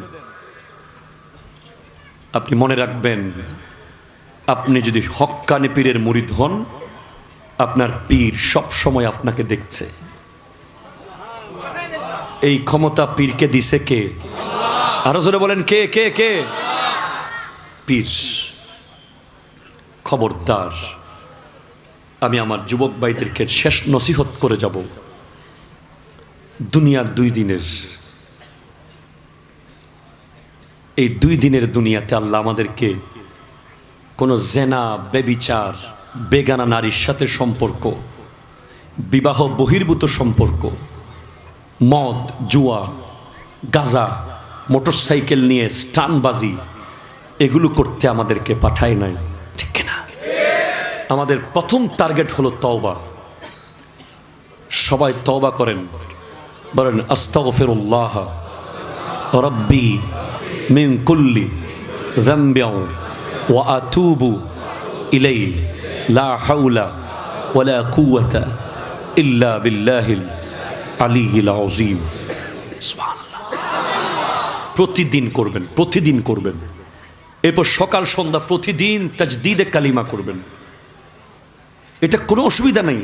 আপনি মনে রাখবেন, আপনি যদি হক্কানি পীরের মুরিদ হন, আপনার পীর সব সময় আপনাকে দেখছে। এই ক্ষমতা পীরকে দিছে কে? আরো জোরে বলেন, কে কে কে? পীর। খবরদার, আমি আমার যুবক ভাইদেরকে শেষ নসিহত করে যাব, দুনিয়ার 2 দিনের, এই 2 দিনের দুনিয়াতে আল্লাহ আমাদেরকে কোনো জেনা, বেবিচার, বেগানা নারীর সাথে সম্পর্ক, বিবাহ বহির্ভূত সম্পর্ক, মদ, জুয়া, গাঁজা, মোটরসাইকেল নিয়ে স্টানবাজি, এগুলো করতে আমাদেরকে পাঠায় নাই, ঠিক না? আমাদের প্রথম টার্গেট হলো তওবা। সবাই তওবা করেন, বলেন আস্তাগফিরুল্লাহ রাব্বি মিন কুল্লি যামবিন ওয়া আতুবু ইলাইহি লা হাওলা ওয়ালা কুওয়াতা ইল্লা বিল্লাহিল আলিয়্যিল আযীম। সুবহানাল্লাহ। প্রতিদিন করবেন, প্রতিদিন করবেন, এরপর সকাল সন্ধ্যা প্রতিদিন তাজদীদে কালিমা করবেন। এটা কোনো অসুবিধা নেই।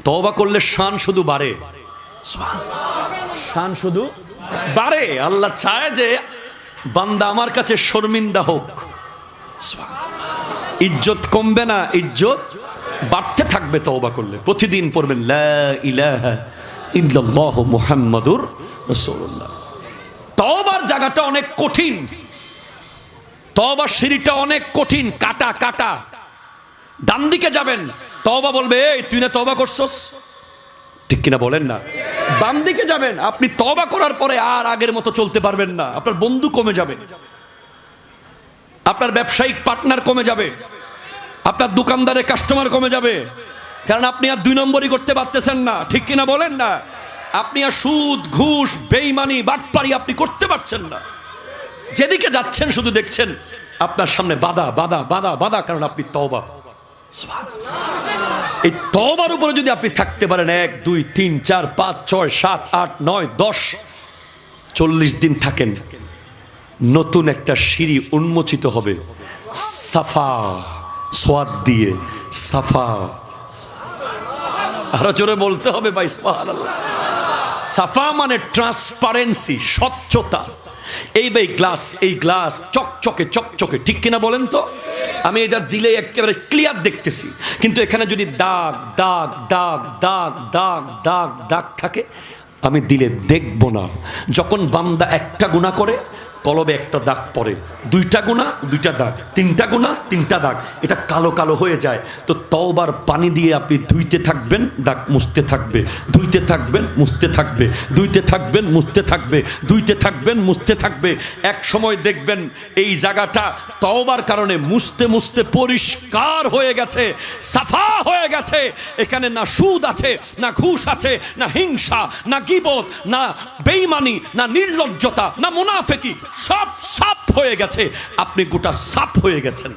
তওবা করলে শান শুধু বাড়ে, শান শুধু বাড়ে। আল্লাহ চায় যে বান্দা আমার কাছে শর্মিন্দা হোক, ইজ্জত কমবে না, ইজ্জত বাড়তে থাকবে তওবা করলে। প্রতিদিন পড়বেন লা ইলাহা ইল্লাল্লাহু মুহাম্মাদুর রাসূলুল্লাহ। তওবার জায়গাটা অনেক কঠিন, তওবার সিঁড়িটা অনেক কঠিন, কাটা কাটা। ডান দিকে যাবেন, তওবা বলবে এই তুই না তওবা করছস, ঠিক কিনা বলেন না? বাম দিকে যাবেন, আপনি তওবা করার পরে আর আগের মতো চলতে পারবেন না, আপনার বন্ধু কমে যাবে, আপনার ব্যবসায়িক পার্টনার কমে যাবে, আপনার দোকানদারের কাস্টমার কমে যাবে, কারণ আপনি আর 2 নম্বরই করতে পারতেছেন না, ঠিক কিনা বলেন না? আপনি আর সুদ, ঘুষ, বেঈমানি, বাটপারি আপনি করতে পারছেন না। যেদিকে যাচ্ছেন শুধু দেখছেন আপনার সামনে বাধা বাধা বাধা বাধা, কারণ আপনি তওবা। এই তওবার উপরে যদি আপনি থাকতে পারেন 1 2 3 4 5 6 7 8 9 10 40 দিন থাকেন, নতুন একটা সিঁড়ি উন্মোচিত হবে, সাফা সোয়াদ দিয়ে, সাফা। আরো জোরে বলতে হবে ভাই সুবহানাল্লাহ। সাফা মানে ট্রান্সপারেন্সি, স্বচ্ছতা। এই ভাই গ্লাস, এই গ্লাস চকচকে চকচকে, ঠিক কিনা বলেন তো? আমি এটা দিলে একেবারে ক্লিয়ার দেখতেছি, কিন্তু এখানে যদি দাগ দাগ দাগ দাগ দাগ দাগ দাগ থাকে, আমি দিলে দেখব না। যখন বান্দা একটা গুনাহ করে, কলবে একটা দাগ পড়ে, দুইটা গুনাহ দুইটা দাগ, তিনটা গুনাহ তিনটা দাগ, এটা কালো কালো হয়ে যায়। তো তওবার পানি দিয়ে আপনি ধুইতে থাকবেন, দাগ মুছতে থাকবে, ধুইতে থাকবেন মুছতে থাকবে, ধুইতে থাকবেন মুছতে থাকবে, ধুইতে থাকবেন মুছতে থাকবে। এক সময় দেখবেন এই জায়গাটা তওবার কারণে মুছতে মুছতে পরিষ্কার হয়ে গেছে, সাফা হয়ে গেছে। এখানে না সুদ আছে, না ঘুষ আছে, না হিংসা, না গীবত, না বেঈমানি, না নির্লজ্জতা, না মুনাফিকি, সব সাফ হয়ে গেছে। আপনি গোটা সাফ হয়ে গেছেন।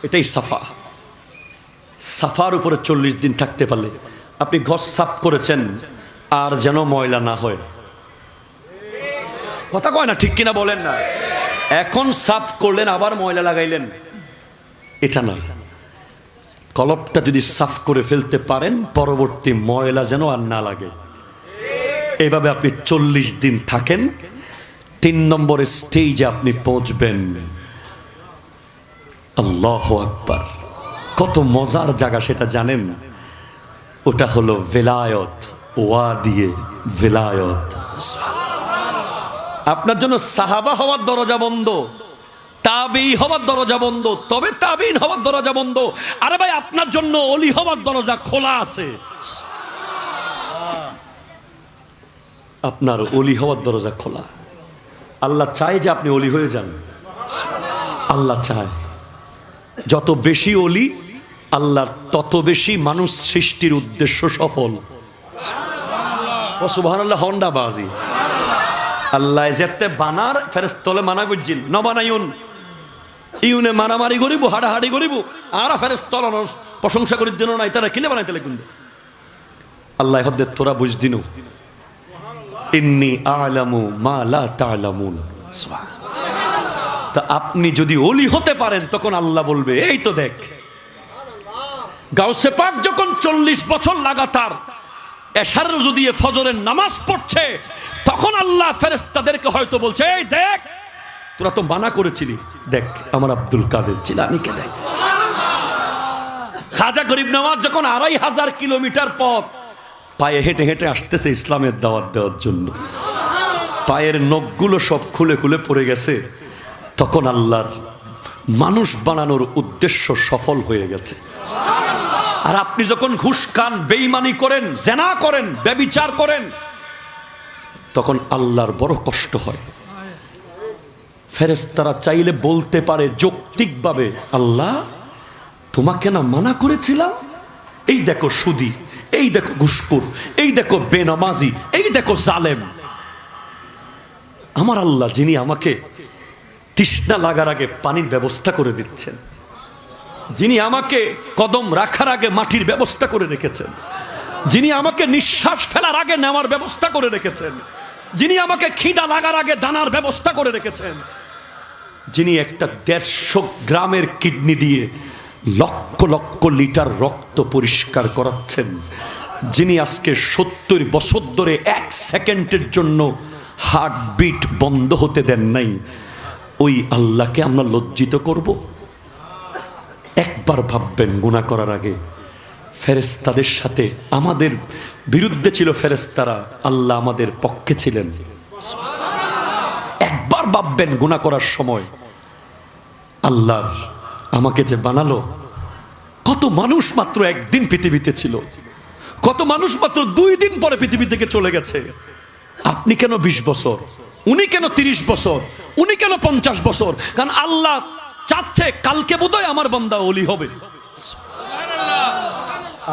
এটাই সাফা। সাফার উপরে 40 দিন থাকতে পারলে আপনি ঘর সাফ করেছেন, আর যেন ময়লা না হয়। কথা কয় না, ঠিক কিনা বলেন না? এখন সাফ করলেন আবার ময়লা লাগাইলেন, এটা নয়। কলবটা যদি সাফ করে ফেলতে পারেন, পরবর্তী ময়লা যেন আর না লাগে। এইভাবে আপনি 40 দিন থাকেন, 3 নম্বরের স্টেজে আপনি পৌঁছবেন। আল্লাহু আকবার, কত মজার জায়গা সেটা জানেন? ওটা হলো ভেলায়ত, ওয়া দিয়ে ভেলায়ত। আপনার জন্য সাহাবা হওয়ার দরজা বন্ধ, তাবেঈ হওয়ার দরজা বন্ধ, তবে তাবেঈন হওয়ার দরজা বন্ধ। আরে ভাই, আপনার জন্য ওলি হওয়ার দরজা খোলা আছে। আপনার ওলি হওয়ার দরজা খোলা। আল্লাহ চায় যে আপনি ওলি হয়ে যান। আল্লাহ চায় যত বেশি ওলি, আল্লাহর তত বেশি মানুষ সৃষ্টির উদ্দেশ্য সফল। ও সুবহানাল্লাহ, হন্ডা বাজি আল্লাহ যেতে বানার ফেরেশতলে মানা করছেন, ন বানাইউন ইউনে মারামারি করিব, হাড়াহাড়ি করিব, আর ফেরেশতল প্রশংসা করি দিন নাই, তারা কিনে বানাইতে লাগবেন। আল্লাহ হদ্দে তোরা বুঝ দিন, ইন্নী আ'লামু মা লা তা'লামুন। তা আপনি যদি ওলি হতে পারেন, তখন আল্লাহ বলবে, এই তো দেখ, গাউসে পাক যখন 40 বছর লাগাতার এশার রুজু দিয়ে ফজরের নামাজ পড়ছে, তখন আল্লাহ ফেরেশতাদেরকে হয়তো বলছে, এই দেখ, তোরা তো মানা করেছিলি, দেখ আমার আব্দুল কাদের জিলানীকে দেখ। খাজা গরিব নওয়াজ যখন 2500 কিলোমিটার পথ পায়ে হেঁটে হেঁটে আসতেছে ইসলামের দাওয়াত দেওয়ার জন্য, পায়ের নখগুলো সব খুলে খুলে পড়ে গেছে, তখন আল্লাহর মানুষ বানানোর উদ্দেশ্য সফল হয়ে গেছে। আর আপনি যখন ঘুষ খান, বেঈমানি করেন, জেনা করেন, ব্যভিচার করেন, তখন আল্লাহর বড় কষ্ট হয়। ফেরেশতারা চাইলে বলতে পারে যৌক্তিকভাবে, আল্লাহ তোমাকে না মানা করেছিলাম, এই দেখো সুদী, এই দেখো ঘুষখোর, এই দেখো বেনামাজি, এই দেখো জালেম। আমার আল্লাহ যিনি আমাকে তৃষ্ণা লাগার আগে পানির ব্যবস্থা করে দিচ্ছেন, যিনি আমাকে কদম রাখার আগে মাটির ব্যবস্থা করে রেখেছেন, যিনি আমাকে নিঃশ্বাস ফেলার আগে নেওয়ার ব্যবস্থা করে রেখেছেন, যিনি আমাকে খিদা লাগার আগে দানার ব্যবস্থা করে রেখেছেন, যিনি একটা 150 গ্রামের কিডনি দিয়ে লক্ষ লক্ষ লিটার রক্ত পরিষ্কার করাচ্ছেন, যিনি আজকে 70 বছর ধরে 1 সেকেন্ডের জন্য হার্টবিট বন্ধ হতে দেন নাই, ওই আল্লাহকে আমরা লজ্জিত করব? একবার ভাববেন, গুনাহ করার আগে ফেরেশতাদের সাথে আমাদের বিরুদ্ধে ছিল ফেরেশতারা, আল্লাহ আমাদের পক্ষে ছিলেন। একবার ভাববেন, গুনাহ করার সময় আল্লাহ আমাকে যে বানালো, কত মানুষ মাত্র একদিন পৃথিবীতে ছিল, কত মানুষ মাত্র 2 দিন পরে পৃথিবী থেকে চলে গেছে। আপনি কেন 20 বছর, উনি কেন 30 বছর, উনি কেন 50 বছর? কারণ আল্লাহ চাচ্ছে কালকে বোধহয় আমার বান্দা ওলি হবে,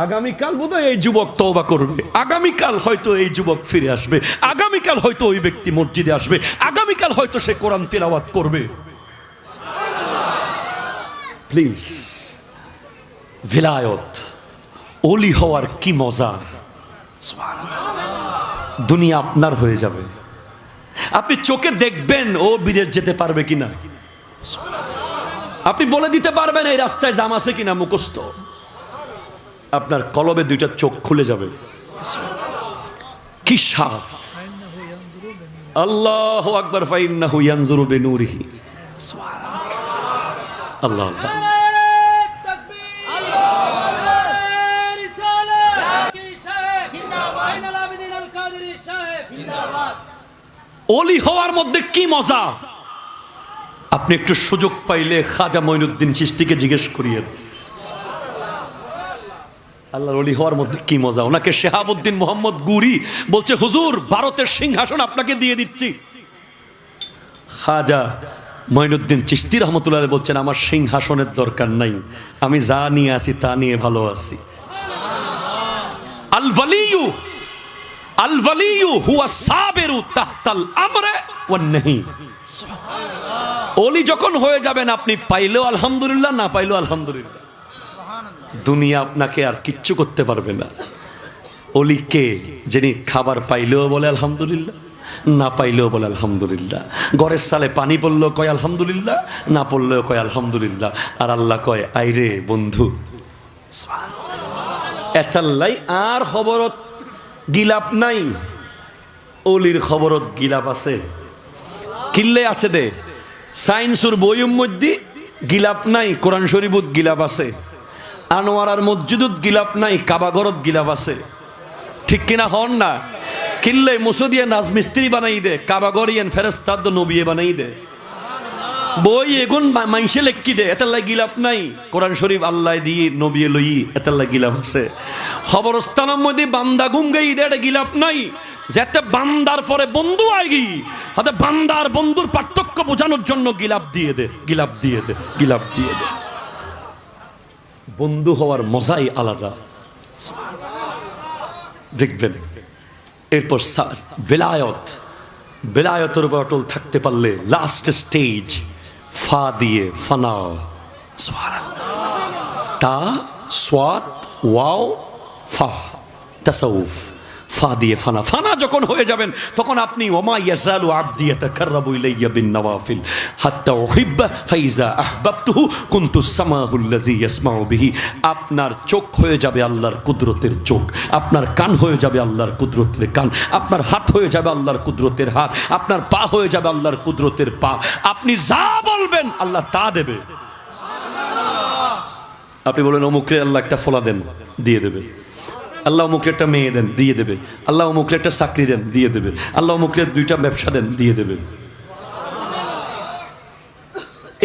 আগামীকাল বোধহয় এই যুবক তওবা করবে, আগামীকাল হয়তো এই যুবক ফিরে আসবে, আগামীকাল হয়তো ওই ব্যক্তি মসজিদে আসবে, আগামীকাল হয়তো সে কোরআন তিলাওয়াত করবে। প্লিজ, ভিলায়ত, ওলি হওয়ার কি মজা! দুনিয়া আপনার হয়ে যাবে, আপনি চোখে দেখবেন ও বিদেশ যেতে পারবে কিনা, আপনি বলে দিতে পারবেন এই রাস্তায় জাম আছে কিনা মুখস্থ, আপনার কলবে দুইটা চোখ খুলে যাবে। কি স্বাদ! আল্লাহু আকবার, ফাইন্নাহু ইয়ানজুরু বিনূরিহি। আল্লাহ আল্লাহ। ওলি হওয়ার মধ্যে কি মজা! আপনি একটু সুযোগ পাইলে খাজা মঈনুদ্দিন চিশতিকে জিজ্ঞেস করিয়েন, আল্লাহর ওলি হওয়ার মধ্যে কি মজা। ওনাকে শেহাবুদ্দিন মোহাম্মদ গুরি বলছে, হুজুর ভারতের সিংহাসন আপনাকে দিয়ে দিচ্ছি। খাজা মঈনুদ্দিন চিশতি রহমতুল্লাহ বলছেন, আমার সিংহাসনের দরকার নাই, আমি যা নিয়ে আসি তা নিয়ে ভালো আছি। আল ওয়ালিয়ু আল ওয়ালিয়ু হুয়া সাবিরু তাহতাল আমরে ওয়ান নাহি। ওলি যখন হয়ে যাবেন, আপনি পাইলেও আলহামদুলিল্লাহ, না পাইলেও আলহামদুলিল্লাহ। দুনিয়া আপনাকে আর কিচ্ছু করতে পারবে না। ওলি কে? যিনি খাবার পাইলেও বলে আলহামদুলিল্লাহ, না পাইলেও বলে আলহামদুলিল্লাহ। ঘরের সালে পানি পড়লেও কয় আলহামদুলিল্লাহ, না পড়লেও কয় আলহামদুলিল্লাহ। আর আল্লাহ কয়, আইরে বন্ধু, এতাল্লাই আর খবরত গিলাপ নাই, ওলির খবরত গিলাপ আছে। কিল্লে আছে দে, সায়েন্সুর বইয়ের মধ্যে গিলাপ নাই, কোরআন শরীফত গিলাপ আছে। আনোয়ারার মসজিদত গিলাপ নাই, কাবাগরত গিলাপ আছে। ঠিক কিনা হন না? কিল্লে মুসুদিয়া নাজমিস্ত্রি বানাই দে, কাবাগরিয়ান ফেরেস্তাদ নবিয়ে বানাই দে। বই এগুন মাইসে লেখি দে, এতাল্লাই গিলাপ নাই। কোরআন শরীফ আল্লাহ দিয়ে নবিয়ে লই, এতাল্লাই গিলাপ আছে। খবরস্থানের মধ্যে বান্দা গুম গাই দে, এটা গিলাপ নাই। যেতে বান্দার পরে বন্ধু আইগি, হাতে বান্দার বন্ধুর পার্থক্য বোঝানোর জন্য গিলাপ দিয়ে দে, গিলাপ দিয়ে দে, গিলাপ দিয়ে দে। বন্ধু হওয়ার মজাই আলাদা, দেখবেন। এরপর বেলায়ত, বেলায়তের উপর অটল থাকতে পারলে লাস্ট স্টেজ ফা দিয়ে ফানা। তা সোয়াত ওয়াও ফা, তাসাউফ। ফা দিয়ে ফানা। ফানা যখন হয়ে যাবেন, তখন আপনি ওমা ইয়াজালু আবদি ইয়াতাকাররাবু ইলাইয়া বিন নওয়াফিল হাত্তা উহিব্বা ফাইজা আহবাবতুহু কুনতু সামাহুল্লাযী ইয়াসমাউ বিহি। আপনার চোখ হয়ে যাবে আল্লাহর কুদরতের চোখ, আপনার কান হয়ে যাবে আল্লাহর কুদরতের কান, আপনার হাত হয়ে যাবে আল্লাহর কুদরতের হাত, আপনার পা হয়ে যাবে আল্লাহর কুদরতের পা। আপনি যা বলবেন আল্লাহ তা দেবে। আপনি বলেন অমুকরে আল্লাহ একটা ফলা দেন, দিয়ে দেবে। আল্লাহ অমুকরে একটা মেয়ে দেন, দিয়ে দেবে। আল্লাহ অমুকরে একটা চাকরি দেন, দিয়ে দেবে। আল্লাহ অমুকরে দুইটা ব্যবসা দেন, দিয়ে দেবে।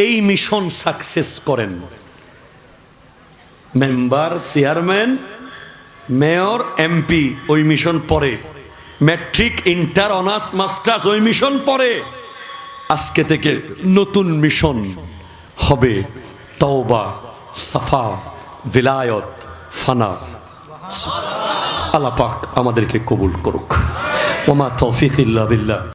এই মিশন সাকসেস করেন মেম্বার, চেয়ারম্যান, মেয়র, এমপি, ওই মিশন পরে। ম্যাট্রিক, ইন্টার, অনার্স, মাস্টার্স, ওই মিশন পরে। আজকে থেকে নতুন মিশন হবে তওবা, সাফা, ভিলায়ত, ফানা। আল্লাহ পাক আমাদেরকে কবুল করুক। ওমা তৌফিক ইল্লা বিল্লাহ।